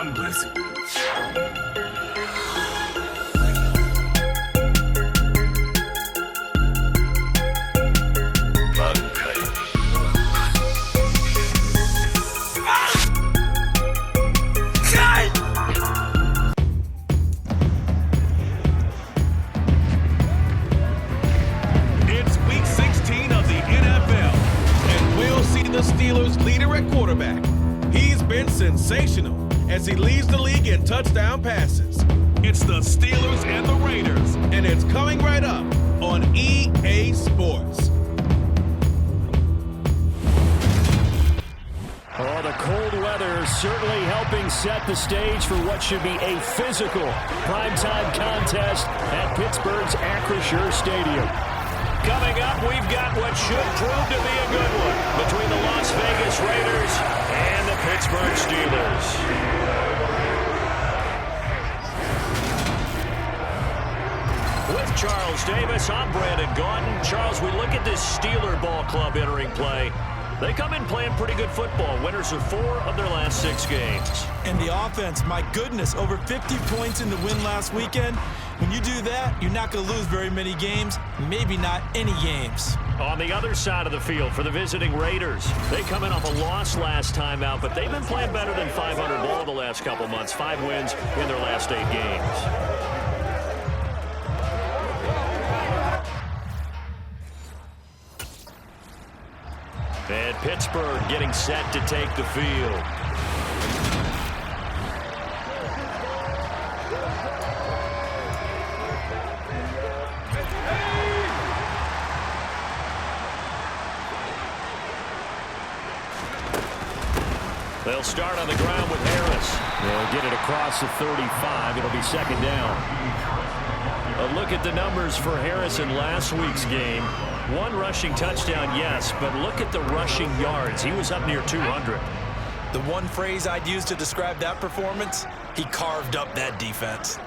God bless you. It's week 16 of the NFL, and we'll see the Steelers' leader at quarterback. He's been sensational as he leads the league in touchdown passes. It's the Steelers and the Raiders, and it's coming right up on EA Sports. Oh, the cold weather certainly helping set the stage for what should be a physical primetime contest at Pittsburgh's Acrisure Stadium. Coming up, we've got what should prove to be a good one between the Las Vegas Raiders and the Pittsburgh Steelers. With Charles Davis, I'm Brandon Gaudin. Charles, we look at this Steeler ball club entering play. They come in playing pretty good football. Winners of 4 of their last 6 games. And the offense, my goodness, over 50 points in the win last weekend. When you do that, you're not going to lose very many games, maybe not any games. On the other side of the field for the visiting Raiders, they come in off a loss last time out, but they've been playing better than 500 ball the last couple months. 5 wins in their last 8 games. And Pittsburgh getting set to take the field. They'll start on the ground with Harris. They'll get it across the 35. It'll be second down. A look at the numbers for Harris in last week's game. 1 rushing touchdown, yes, but look at the rushing yards. He was up near 200. The one phrase I'd use to describe that performance, he carved up that defense.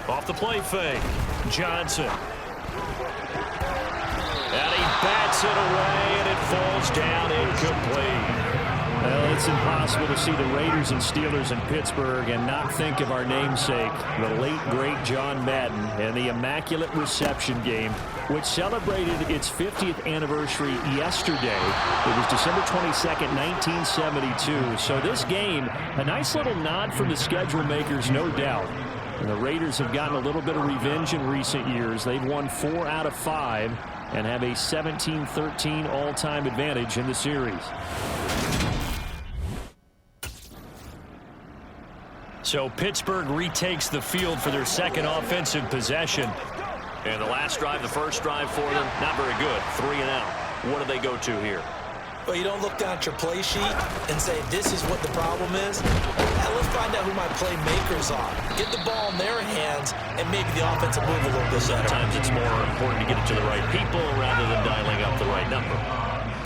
Off the play fake, Johnson. And he bats it away, and it falls down incomplete. Well, it's impossible to see the Raiders and Steelers in Pittsburgh and not think of our namesake, the late, great John Madden, and the Immaculate Reception game, which celebrated its 50th anniversary yesterday. It was December 22nd, 1972. So this game, a nice little nod from the schedule makers, no doubt. And the Raiders have gotten a little bit of revenge in recent years. They've won 4 out of 5 and have a 17-13 all-time advantage in the series. So Pittsburgh retakes the field for their second offensive possession. And the last drive, the first drive for them, not very good. 3 and out. What do they go to here? Well, you don't look down at your play sheet and say, this is what the problem is. Now, let's find out who my playmakers are. Get the ball in their hands, and maybe the offense will move a little bit better. Sometimes it's more important to get it to the right people rather than dialing up the right number.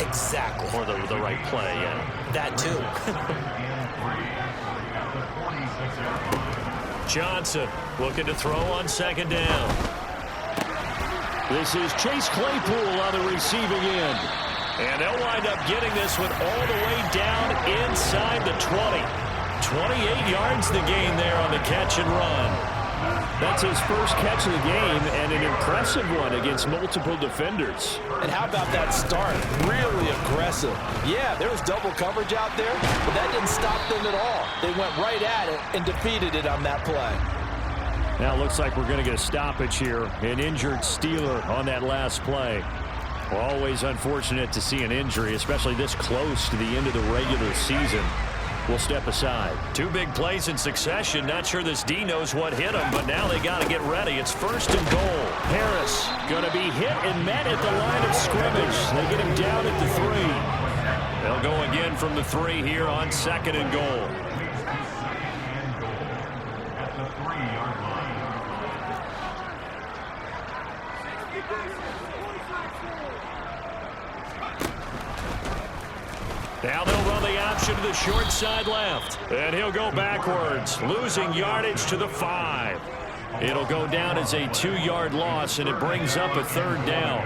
Exactly. Or the right play, yeah. That too. Johnson looking to throw on second down. This is Chase Claypool on the receiving end. And they'll wind up getting this one all the way down inside the 20. 28 yards the gain there on the catch and run. That's his first catch of the game and an impressive one against multiple defenders. And how about that start? Really aggressive. Yeah, there was double coverage out there, but that didn't stop them at all. They went right at it and defeated it on that play. Now it looks like we're going to get a stoppage here. An injured Steeler on that last play. We're always unfortunate to see an injury, especially this close to the end of the regular season. We'll step aside. 2 big plays in succession. Not sure this D knows what hit him, but now they got to get ready. It's first and goal. Harris going to be hit and met at the line of scrimmage. They get him down at the 3. They'll go again from the 3 here on second and goal. Now they'll run the option to the short side left. And he'll go backwards, losing yardage to the 5. It'll go down as a 2-yard loss, and it brings up a 3rd down.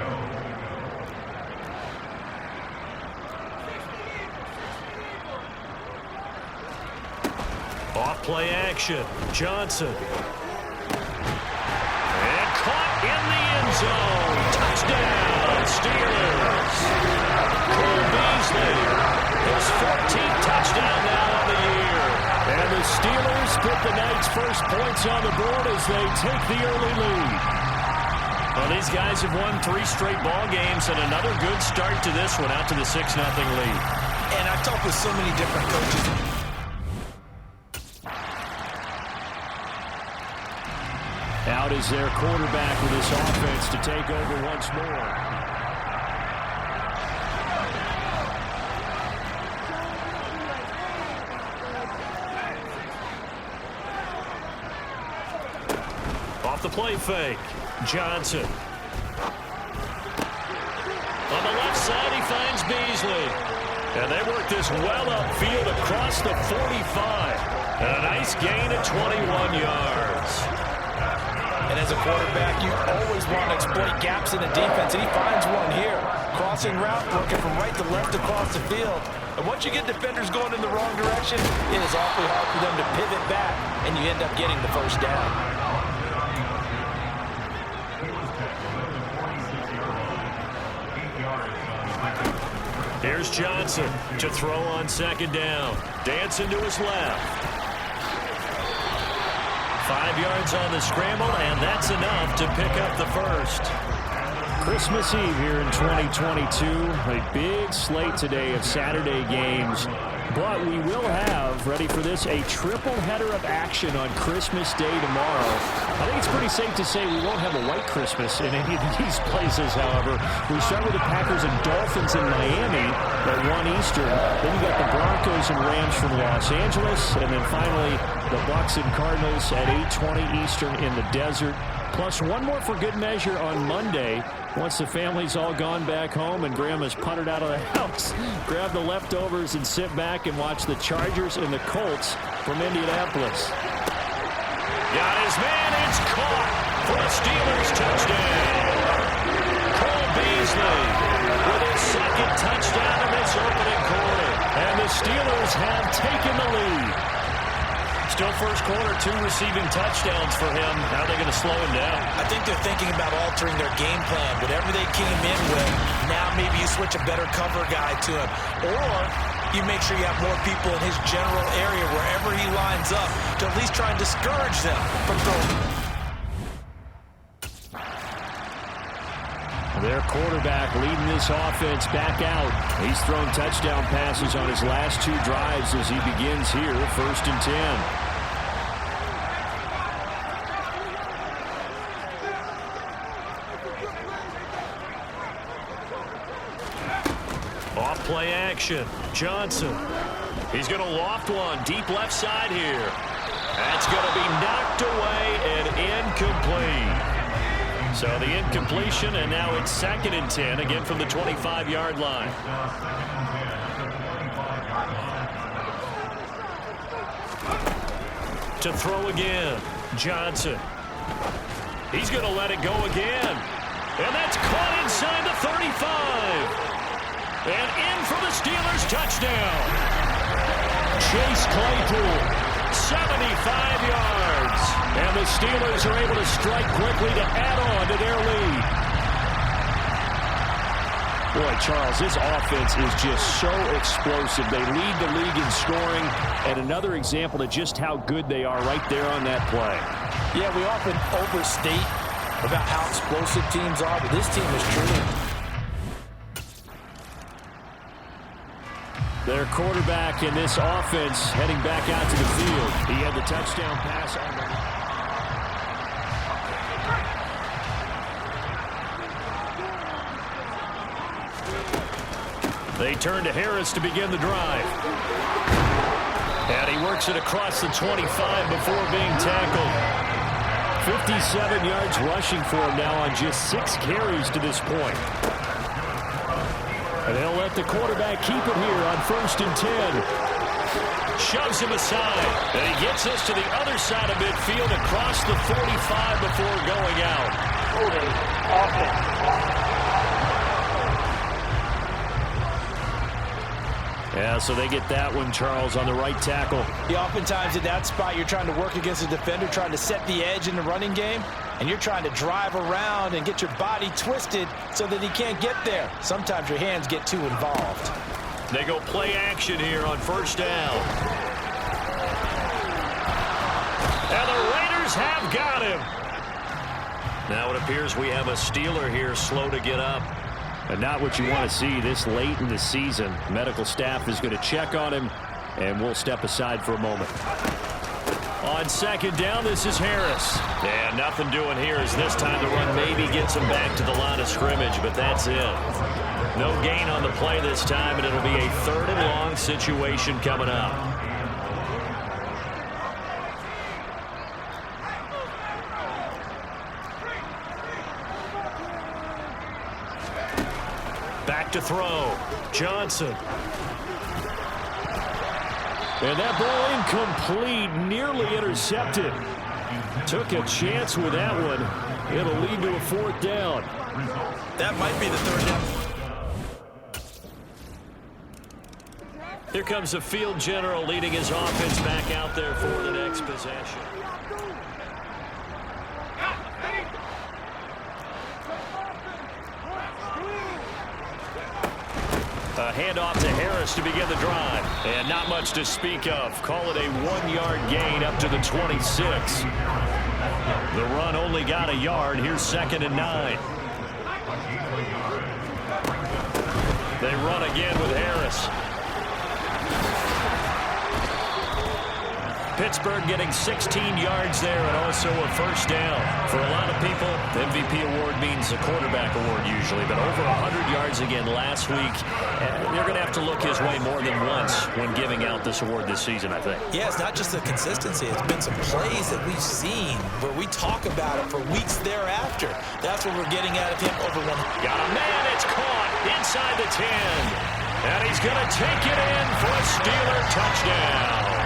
Off play action. Johnson. And caught in the end zone. Touchdown, Steelers. Cole Beasley. His 14th touchdown now on the year. And the Steelers put the night's first points on the board as they take the early lead. Well, these guys have won 3 straight ball games and another good start to this one, out to the 6-0 lead. And I've talked with so many different coaches. Out is their quarterback with this offense to take over once more. Off the play fake. Johnson. On the left side, he finds Beasley. And they work this well upfield across the 45. And a nice gain of 21 yards. And as a quarterback, you always want to exploit gaps in the defense, and he finds one here. Crossing route, working from right to left across the field. And once you get defenders going in the wrong direction, it is awfully hard for them to pivot back, and you end up getting the first down. Here's Johnson to throw on second down. Dancing to his left. 5 yards on the scramble, and that's enough to pick up the first. Christmas Eve here in 2022. A big slate today of Saturday games. But we will have, ready for this, a triple header of action on Christmas Day tomorrow. I think it's pretty safe to say we won't have a white Christmas in any of these places, however. We start with the Packers and Dolphins in Miami at 1 Eastern. Then you got the Broncos and Rams from Los Angeles. And then finally, the Bucs and Cardinals at 8:20 Eastern in the desert. Plus one more for good measure on Monday. Once the family's all gone back home and Grandma's puttered out of the house, grab the leftovers and sit back and watch the Chargers and the Colts from Indianapolis. Got his man, it's caught for a Steelers touchdown. Cole Beasley with his second touchdown in this opening quarter. And the Steelers have taken the lead. Still first quarter, 2 receiving touchdowns for him. How are they going to slow him down? I think they're thinking about altering their game plan. Whatever they came in with, now maybe you switch a better cover guy to him. Or you make sure you have more people in his general area wherever he lines up to at least try and discourage them from throwing. Their quarterback leading this offense back out. He's thrown touchdown passes on his last 2 drives as he begins here, 1st and 10. Off play action. Johnson. He's going to loft one deep left side here. That's going to be knocked away and incomplete. So the incompletion, and now it's 2nd and 10, again from the 25-yard line. To throw again, Johnson. He's going to let it go again. And that's caught inside the 35. And in for the Steelers touchdown. Chase Claypool, 75 yards. And the Steelers are able to strike quickly to add on to their lead. Boy, Charles, this offense is just so explosive. They lead the league in scoring, and another example of just how good they are right there on that play. Yeah, we often overstate about how explosive teams are, but this team is truly. Their quarterback in this offense heading back out to the field. He had the touchdown pass on the... They turn to Harris to begin the drive. And he works it across the 25 before being tackled. 57 yards rushing for him now on just 6 carries to this point. And they'll let the quarterback keep it here on 1st and 10. Shoves him aside. And he gets us to the other side of midfield across the 45 before going out. Holding offense. Yeah, so they get that one, Charles, on the right tackle. Yeah, oftentimes in that spot, you're trying to work against a defender, trying to set the edge in the running game, and you're trying to drive around and get your body twisted so that he can't get there. Sometimes your hands get too involved. They go play action here on first down. And the Raiders have got him. Now it appears we have a Steeler here slow to get up. And not what you want to see this late in the season. Medical staff is going to check on him, and we'll step aside for a moment. On second down, this is Harris. Yeah, nothing doing here as this time the run maybe gets him back to the line of scrimmage, but that's it. No gain on the play this time, and it'll be a 3rd and long situation coming up. Back to throw. Johnson. And that ball incomplete, nearly intercepted. Took a chance with that one. It'll lead to a 4th down. That might be the 3rd down. Here comes the field general leading his offense back out there for the next possession. A handoff to Harris to begin the drive. And not much to speak of. Call it a 1-yard gain up to the 26. The run only got a yard. Here's 2nd and 9. They run again with Harris. Pittsburgh getting 16 yards there and also a 1st down. For a lot of people, the MVP award means the quarterback award usually, but over 100 yards again last week. They're going to have to look his way more than once when giving out this award this season, I think. Yeah, it's not just the consistency. It's been some plays that we've seen where we talk about it for weeks thereafter. That's what we're getting out of him over one. Got a man, it's caught inside the 10. And he's going to take it in for a Steeler touchdown.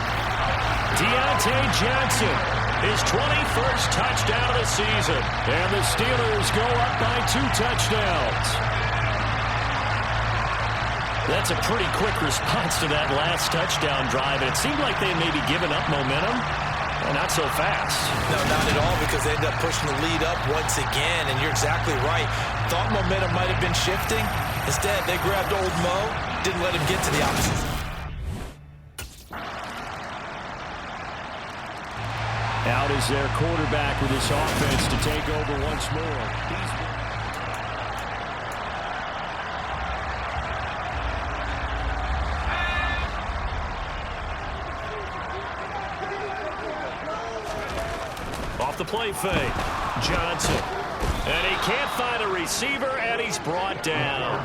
Deontay Johnson, his 21st touchdown of the season. And the Steelers go up by 2 touchdowns. That's a pretty quick response to that last touchdown drive. And it seemed like they had maybe given up momentum. Well, not so fast. No, not at all, because they ended up pushing the lead up once again. And you're exactly right. Thought momentum might have been shifting. Instead, they grabbed old Mo, didn't let him get to the opposite side. Out is their quarterback with his offense to take over once more. Off the play fake. Johnson. And he can't find a receiver, and he's brought down.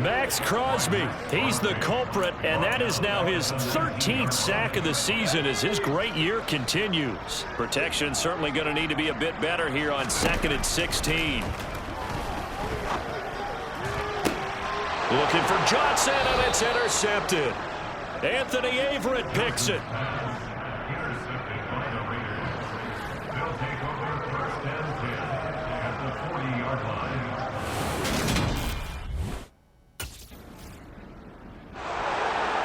Max Crosby, he's the culprit, and that is now his 13th sack of the season as his great year continues. Protection certainly going to need to be a bit better here on 2nd and 16. Looking for Johnson, and it's intercepted. Anthony Averett picks it.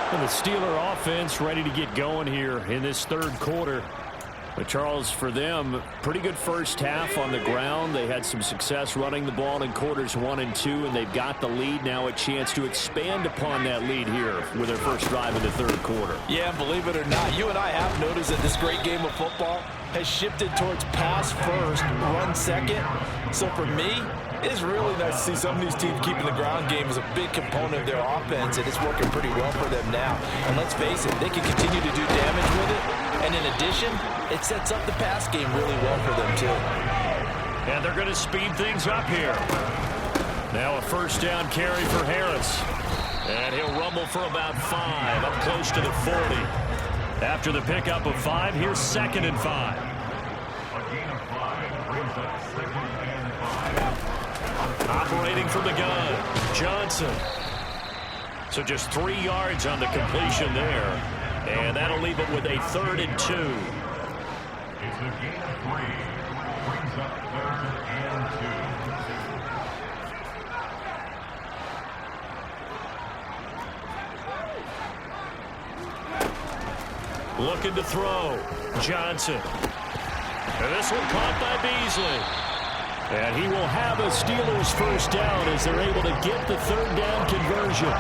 And the Steeler offense ready to get going here in this 3rd quarter. But Charles, for them, pretty good first half on the ground. They had some success running the ball in quarters 1 and 2, and they've got the lead now, a chance to expand upon that lead here with their first drive in the 3rd quarter. Yeah, believe it or not, you and I have noticed that this great game of football has shifted towards pass first, run second. So for me, it's really nice to see some of these teams keeping the ground game as a big component of their offense, and it's working pretty well for them now. And let's face it, they can continue to do damage with it. And in addition, it sets up the pass game really well for them, too. And they're going to speed things up here. Now a 1st down carry for Harris. And he'll rumble for about 5, up close to the 40. After the pickup of 5, here's 2nd and 5. Operating from the gun, Johnson. So just 3 yards on the completion there. And that'll leave it with a 3rd and 2. It's a gain of 3. Brings up 3rd and 2. Looking to throw. Johnson. And this one caught by Beasley. And he will have a Steelers first down as they're able to get the third down conversion.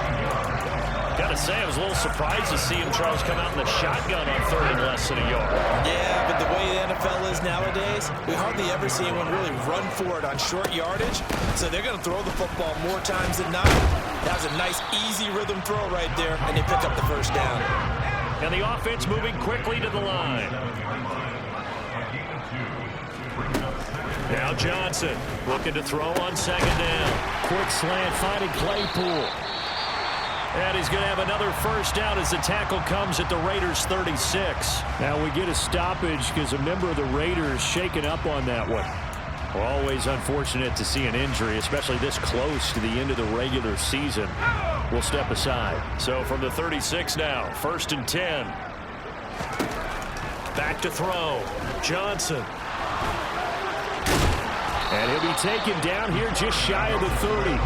Got to say, I was a little surprised to see him, Charles, come out in the shotgun on third and less than a yard. Yeah, but the way the NFL is nowadays, we hardly ever see anyone really run for it on short yardage. So they're going to throw the football more times than not. That was a nice, easy rhythm throw right there, and they pick up the first down. And the offense moving quickly to the line. Now Johnson looking to throw on second down. Quick slant finding Claypool. And he's going to have another first down as the tackle comes at the Raiders' 36. Now we get a stoppage because a member of the Raiders shaken up on that one. Well, always unfortunate to see an injury, especially this close to the end of the regular season. We'll step aside. So from the 36 now, 1st and 10. Back to throw. Johnson. And he'll be taken down here just shy of the 30.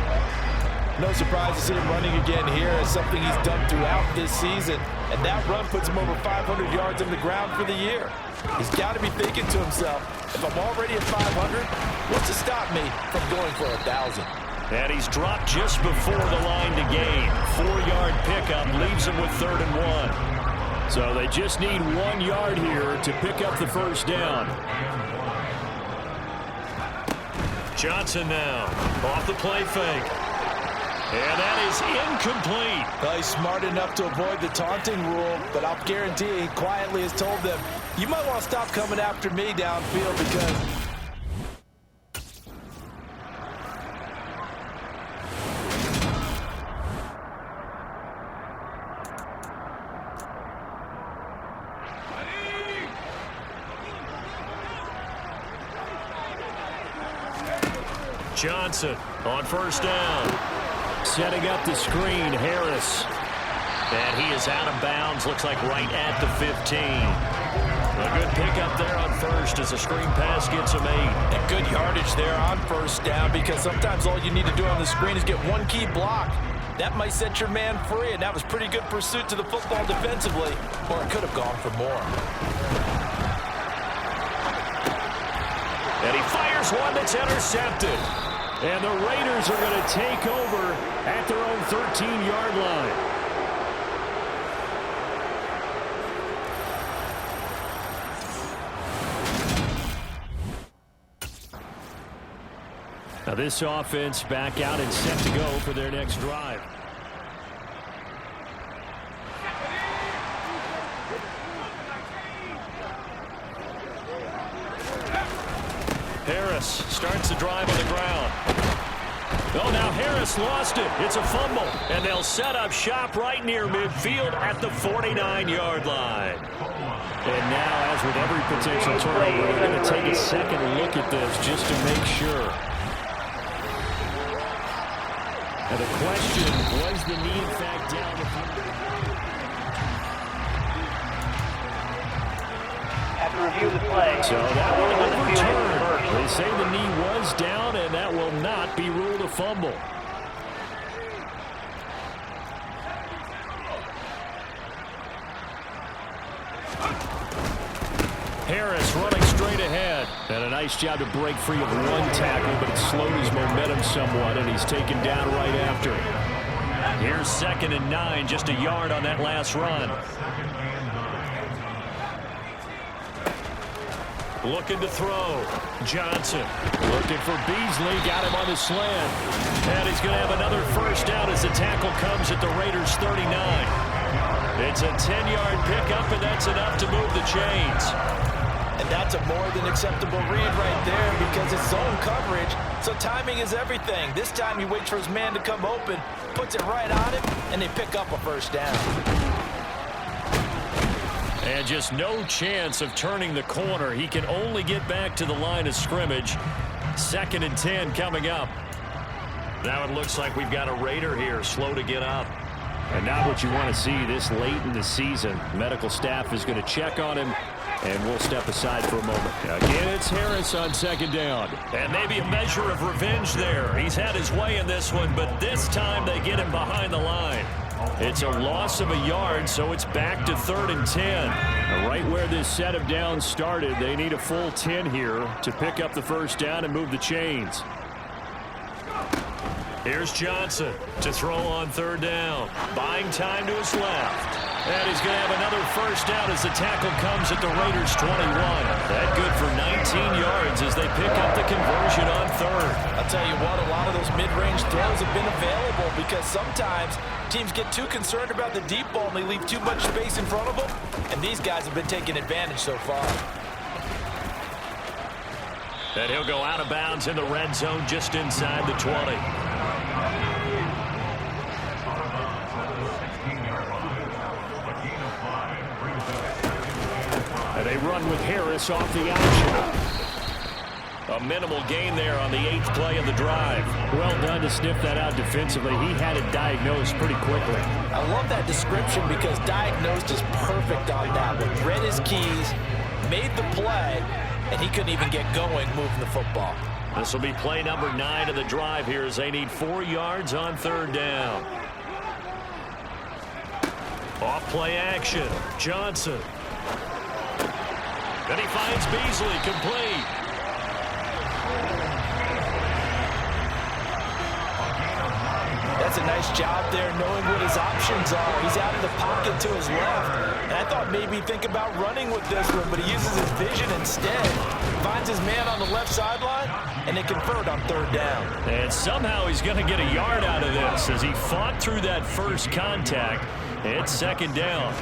No surprise to see him running again here. It's something he's done throughout this season. And that run puts him over 500 yards on the ground for the year. He's got to be thinking to himself, if I'm already at 500, what's to stop me from going for 1,000? And he's dropped just before the line to gain. 4-yard pickup leaves him with 3rd and 1. So they just need 1 yard here to pick up the first down. Johnson now off the play fake. And that is incomplete. Well, he's smart enough to avoid the taunting rule, but I'll guarantee he quietly has told them, you might want to stop coming after me downfield because... Johnson on first down. Setting up the screen, Harris. And he is out of bounds, looks like right at the 15. A good pickup there on first as the screen pass gets him 8. And good yardage there on first down because sometimes all you need to do on the screen is get one key block. That might set your man free, and that was pretty good pursuit to the football defensively, or it could have gone for more. And he fires one that's intercepted. And the Raiders are going to take over at their own 13-yard line. Now this offense back out and set to go for their next drive. Harris starts the drive on the ground. Oh, now Harris lost it. It's a fumble, and they'll set up shop right near midfield at the 49-yard line. And now, as with every potential turnover, we're going to take a second look at this just to make sure. And the question, was the knee in fact down the field? Review the play. So that will overturn. They say the knee was down, and that will not be ruled a fumble. Harris running straight ahead. And a nice job to break free of one tackle, but it slowed his momentum somewhat, and he's taken down right after. Here's 2nd and 9, just a yard on that last run. Looking to throw. Johnson looking for Beasley. Got him on the slant. And he's going to have another first down as the tackle comes at the Raiders' 39. It's a 10-yard pickup, and that's enough to move the chains. And that's a more than acceptable read right there because it's zone coverage, so timing is everything. This time he waits for his man to come open, puts it right on him, and they pick up a first down. And just no chance of turning the corner. He can only get back to the line of scrimmage. 2nd and 10 coming up. Now it looks like we've got a Raider here, slow to get up. And not what you want to see this late in the season. Medical staff is going to check on him, and we'll step aside for a moment. Again, it's Harris on 2nd down. And maybe a measure of revenge there. He's had his way in this one, but this time they get him behind the line. It's a loss of a yard, so it's back to 3rd and 10. And right where this set of downs started, they need a full 10 here to pick up the first down and move the chains. Here's Johnson to throw on 3rd down. Buying time to his left. And he's going to have another first down as the tackle comes at the Raiders' 21. That good for 19 yards as they pick up the conversion on 3rd. I'll tell you what, a lot of those mid-range throws have been available because sometimes teams get too concerned about the deep ball and they leave too much space in front of them. And these guys have been taking advantage so far. And he'll go out of bounds in the red zone just inside the 20. And they run with Harris off the option. A minimal gain there on the 8th play of the drive. Well done to sniff that out defensively. He had it diagnosed pretty quickly. I love that description because diagnosed is perfect on that one. Read his keys, made the play, and he couldn't even get going moving the football. This will be play number 9 of the drive here as they need 4 yards on 3rd down. Off play action. Johnson. And he finds Beasley complete. That's a nice job there knowing what his options are. He's out of the pocket to his left. And I thought maybe he'd think about running with this one, but he uses his vision instead. Finds his man on the left sideline, and they convert on 3rd down. And somehow he's going to get a yard out of this as he fought through that first contact. It's 2nd down.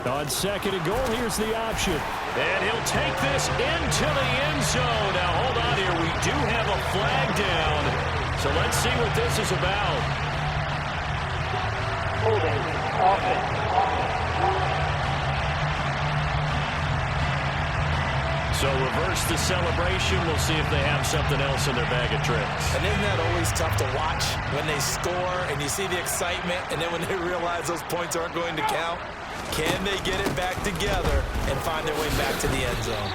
On 2nd and goal, here's the option. And he'll take this into the end zone. Now, hold on here. We do have a flag down. So let's see what this is about. Holding. Offense. So reverse the celebration. We'll see if they have something else in their bag of tricks. And isn't that always tough to watch when they score and you see the excitement, and then when they realize those points aren't going to count? Can they get it back together and find their way back to the end zone?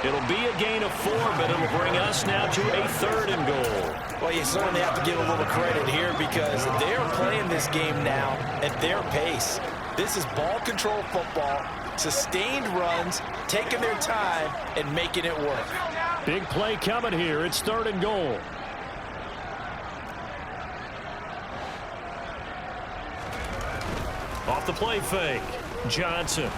It'll be a gain of 4, but it'll bring us now to a 3rd and goal. Well, you certainly have to give a little credit here because they're playing this game now at their pace. This is ball control football, sustained runs, taking their time, and making it work. Big play coming here. It's 3rd and goal. Off the play fake. Johnson.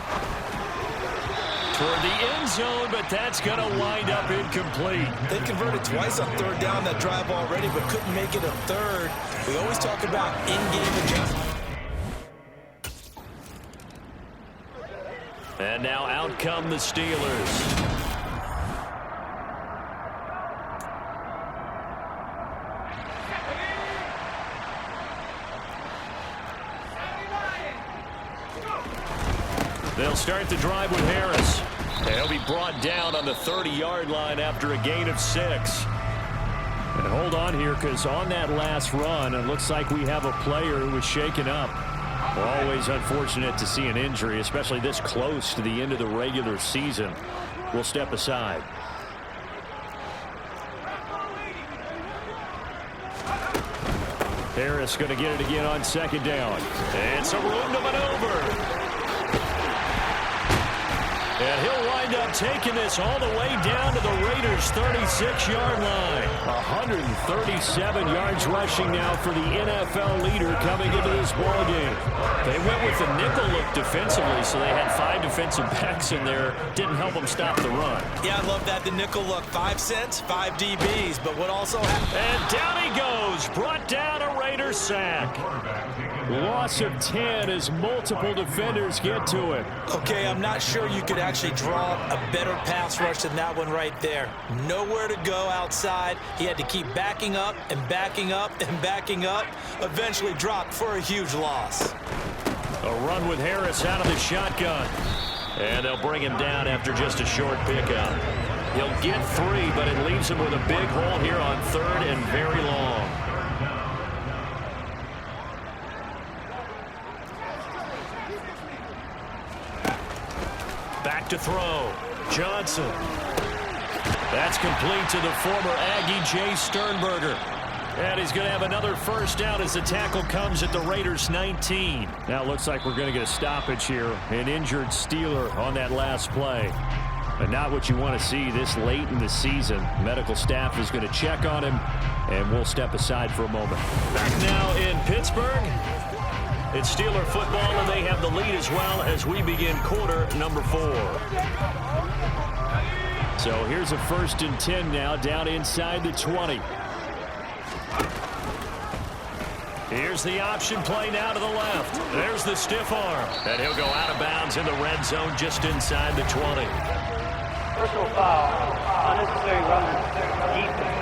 Toward the end zone, but that's going to wind up incomplete. They converted twice on 3rd down that drive already, but couldn't make it a 3rd. We always talk about in-game adjustment. And now out come the Steelers. They'll start the drive with Harris. They'll be brought down on the 30-yard line after a gain of 6. And hold on here, because on that last run, it looks like we have a player who was shaken up. Always unfortunate to see an injury, especially this close to the end of the regular season. We'll step aside. Harris going to get it again on 2nd down. It's a room to maneuver. And he'll wind up taking this all the way down to the Raiders' 36-yard line. 137 yards rushing now for the NFL leader coming into this ballgame. They went with the nickel look defensively, so they had 5 defensive backs in there. Didn't help them stop the run. Yeah, I love that, the nickel look. 5 cents, 5 DBs. But what also happened? And down he goes. Brought down a Raider sack. Loss of 10 as multiple defenders get to it. Okay, I'm not sure you could actually draw a better pass rush than that one right there. Nowhere to go outside. He had to keep backing up and backing up and backing up. Eventually dropped for a huge loss. A run with Harris out of the shotgun. And they'll bring him down after just a short pickup. He'll get 3, but it leaves him with a big hole here on 3rd and very long. Back to throw. Johnson. That's complete to the former Aggie, Jay Sternberger. And he's going to have another first down as the tackle comes at the Raiders' 19. Now it looks like we're going to get a stoppage here. An injured Steeler on that last play. But not what you want to see this late in the season. Medical staff is going to check on him, and we'll step aside for a moment. Back now in Pittsburgh. It's Steeler football, and they have the lead as well as we begin quarter number 4. So here's a 1st and 10 now down inside the 20. Here's the option play now to the left. There's the stiff arm. And he'll go out of bounds in the red zone just inside the 20. Personal foul. Unnecessary run. Defense.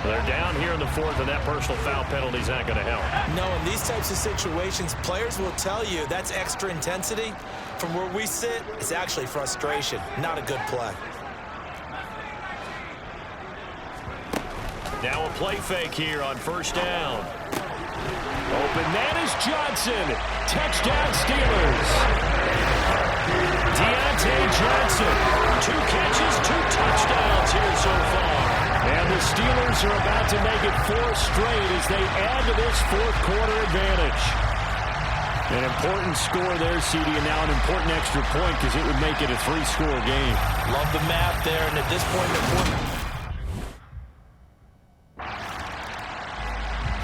They're down here in the 4th, and that personal foul penalty is not going to help. No, in these types of situations, players will tell you that's extra intensity. From where we sit, it's actually frustration, not a good play. Now a play fake here on 1st down. Open man is Johnson. Touchdown Steelers. Deontay Johnson. 2 catches, 2 touchdowns here so far. And the Steelers are about to make it 4 straight as they add to this 4th quarter advantage. An important score there, CD, and now an important extra point because it would make it a 3-score game. Love the math there, and at this point, important.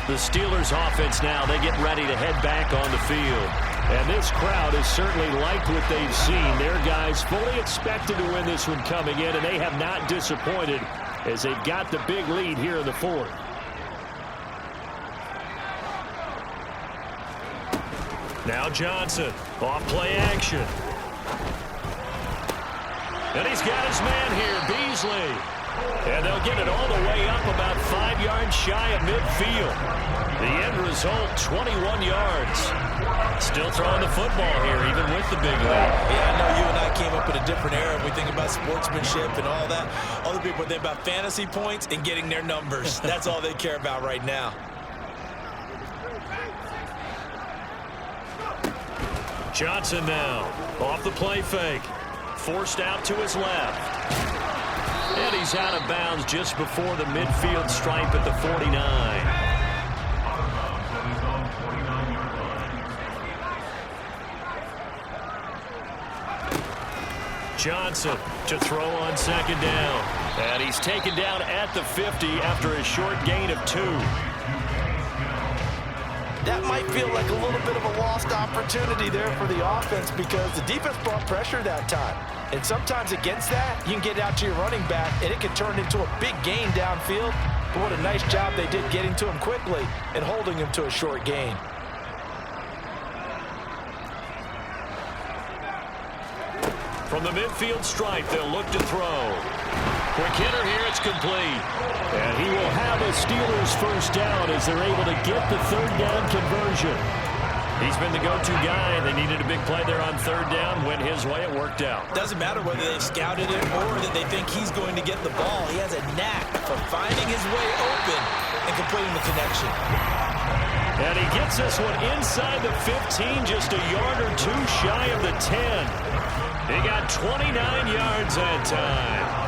The Steelers offense now, they get ready to head back on the field. And this crowd has certainly liked what they've seen. Their guys fully expected to win this one coming in, and they have not disappointed as they've got the big lead here in the 4th. Now Johnson, off play action. And he's got his man here, Beasley. And they'll get it all the way up about 5 yards shy of midfield. The end result, 21 yards. Still throwing the football here, even with the big lead. Yeah, I know you and I came up in a different era. We think about sportsmanship and all that. Other people think about fantasy points and getting their numbers. That's all they care about right now. Johnson now, off the play fake. Forced out to his left. And he's out of bounds just before the midfield stripe at the 49. Johnson to throw on 2nd down. And he's taken down at the 50 after a short gain of 2. That might feel like a little bit of a lost opportunity there for the offense because the defense brought pressure that time. And sometimes against that, you can get out to your running back, and it can turn into a big gain downfield. But what a nice job they did getting to him quickly and holding him to a short gain. From the midfield stripe, they'll look to throw. Quick hitter here, it's complete. And he will have a Steelers first down as they're able to get the 3rd down conversion. He's been the go-to guy. They needed a big play there on 3rd down. Went his way, it worked out. Doesn't matter whether they've scouted it or that they think he's going to get the ball. He has a knack for finding his way open and completing the connection. And he gets this one inside the 15, just a yard or 2 shy of the 10. He got 29 yards that time.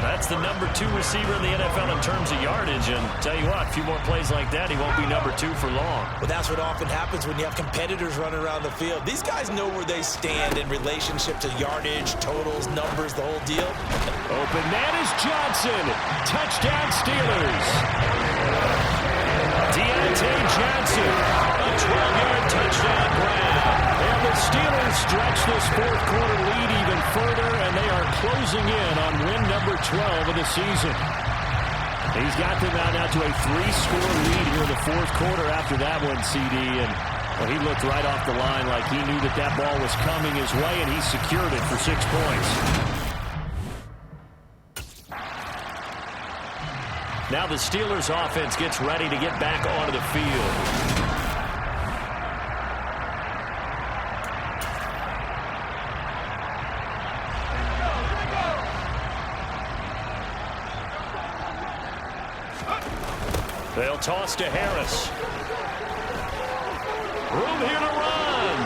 That's the number 2 receiver in the NFL in terms of yardage. And tell you what, a few more plays like that, he won't be number 2 for long. Well, that's what often happens when you have competitors running around the field. These guys know where they stand in relationship to yardage, totals, numbers, the whole deal. Open man is Johnson. Touchdown Steelers. Deontay Johnson. A 12-yard touchdown grab. And the Steelers stretch this 4th quarter lead even further, and they are closing in on win number 12 of the season. He's got them now to a 3-score lead here in the 4th quarter after that one, CD. And well, he looked right off the line like he knew that that ball was coming his way, and he secured it for 6 points. Now the Steelers offense gets ready to get back onto the field. They'll toss to Harris. Room here to run.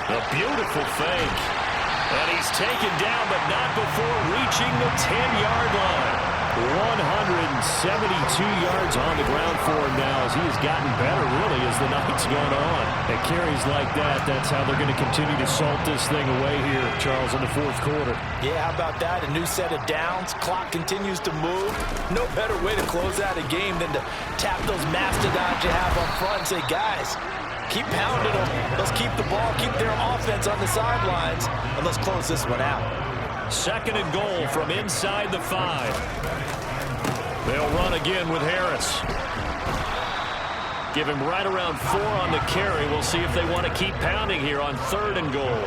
A beautiful fake. And he's taken down, but not before reaching the 10-yard line. 172 yards on the ground for him now as he has gotten better, really, as the night's gone on. And carries like that, that's how they're going to continue to salt this thing away here, Charles, in the fourth quarter. Yeah, how about that? A new set of downs. Clock continues to move. No better way to close out a game than to tap those mastodons you have up front and say, guys, keep pounding them. Let's keep the ball, keep their offense on the sidelines, and let's close this one out. Second and goal from inside the 5. They'll run again with Harris. Give him right around 4 on the carry. We'll see if they want to keep pounding here on third and goal.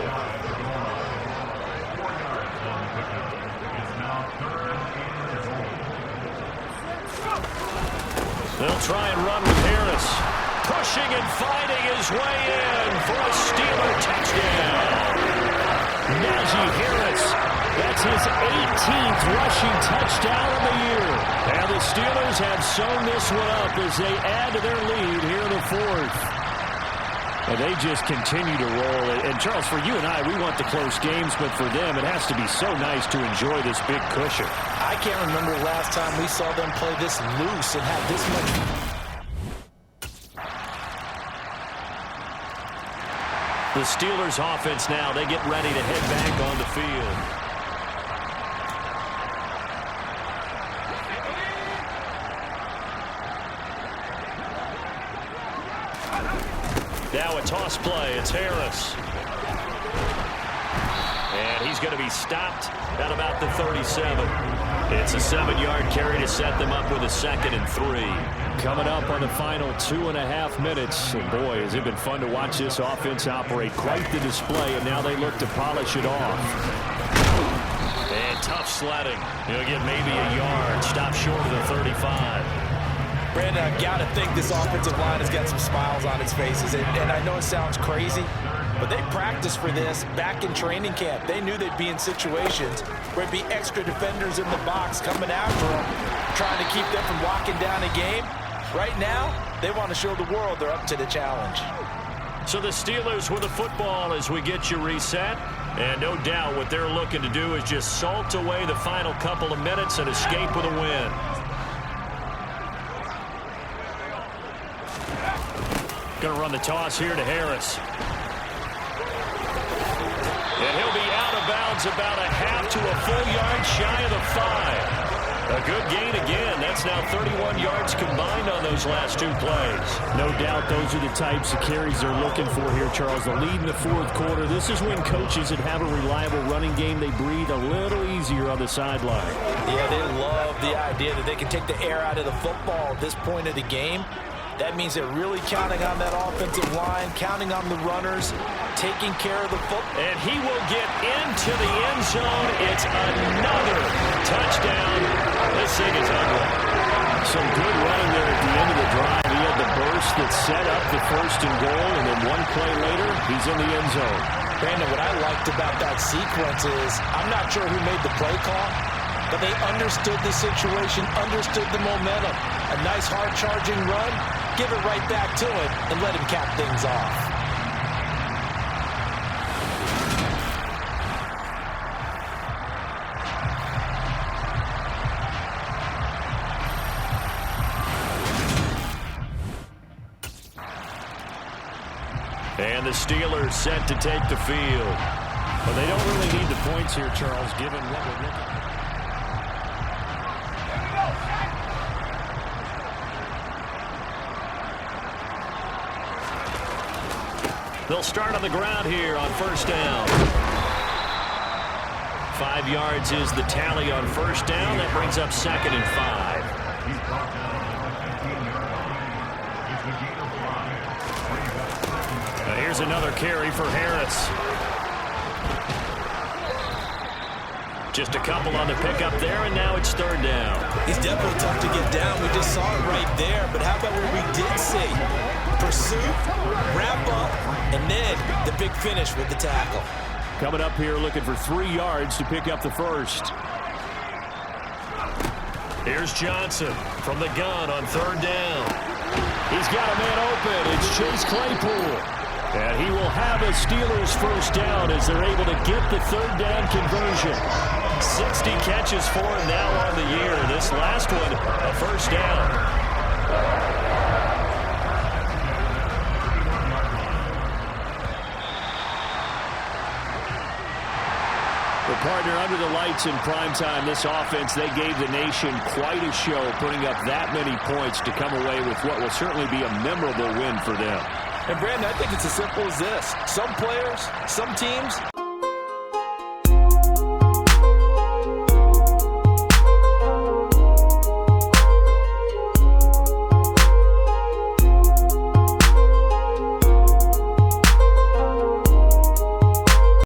They'll try and run with Harris. Pushing and fighting his way in for a Steeler touchdown. Najee Harris. That's his 18th rushing touchdown of the year. And the Steelers have sewn this one up as they add to their lead here in the fourth. And they just continue to roll. And, Charles, for you and I, we want the close games, but for them, it has to be so nice to enjoy this big cushion. I can't remember the last time we saw them play this loose and have this much. The Steelers offense now, they get ready to head back on the field. Now a toss play. It's Harris. And he's going to be stopped at about the 37. It's a 7-yard carry to set them up with a 2nd and 3. Coming up on the final 2.5 minutes. And boy, has it been fun to watch this offense operate. Quite the display, and now they look to polish it off. And tough sledding. He'll get maybe a yard. Stop short of the 35. Brandon, I've got to think this offensive line has got some smiles on its faces. And I know it sounds crazy, but they practiced for this back in training camp. They knew they'd be in situations where it'd be extra defenders in the box coming after them, trying to keep them from locking down a game. Right now, they want to show the world they're up to the challenge. So the Steelers with the football as we get you reset. And no doubt what they're looking to do is just salt away the final couple of minutes and escape with a win. Going to run the toss here to Harris. And he'll be out of bounds about a half to a full yard shy of the 5. A good gain again. That's now 31 yards combined on those last 2 plays. No doubt those are the types of carries they're looking for here, Charles. The lead in the fourth quarter. This is when coaches that have a reliable running game, they breathe a little easier on the sideline. Yeah, they love the idea that they can take the air out of the football at this point of the game. That means they're really counting on that offensive line, counting on the runners, taking care of the football. And he will get into the end zone. It's another touchdown. This thing is ugly. Some good running there at the end of the drive. He had the burst that set up the first and goal, and then one play later, he's in the end zone. Brandon, what I liked about that sequence is I'm not sure who made the play call, but they understood the situation, understood the momentum. A nice hard-charging run, give it right back to it, and let him cap things off. And the Steelers set to take the field. But they don't really need the points here, Charles, given what we're looking at. They'll start on the ground here on first down. 5 yards is the tally on first down. That brings up 2nd and 5. Now here's another carry for Harris. Just a couple on the pickup there, and now it's third down. He's definitely tough to get down. We just saw it right there. But how about what we did see? Pursuit, wrap up, and then the big finish with the tackle. Coming up here looking for 3 yards to pick up the first. Here's Johnson from the gun on third down. He's got a man open. It's Chase Claypool. And he will have a Steelers first down as they're able to get the third down conversion. 60 catches for him now on the year. This last one, a first down. The partner under the lights in primetime. This offense, they gave the nation quite a show, putting up that many points to come away with what will certainly be a memorable win for them. And Brandon, I think it's as simple as this. Some players, some teams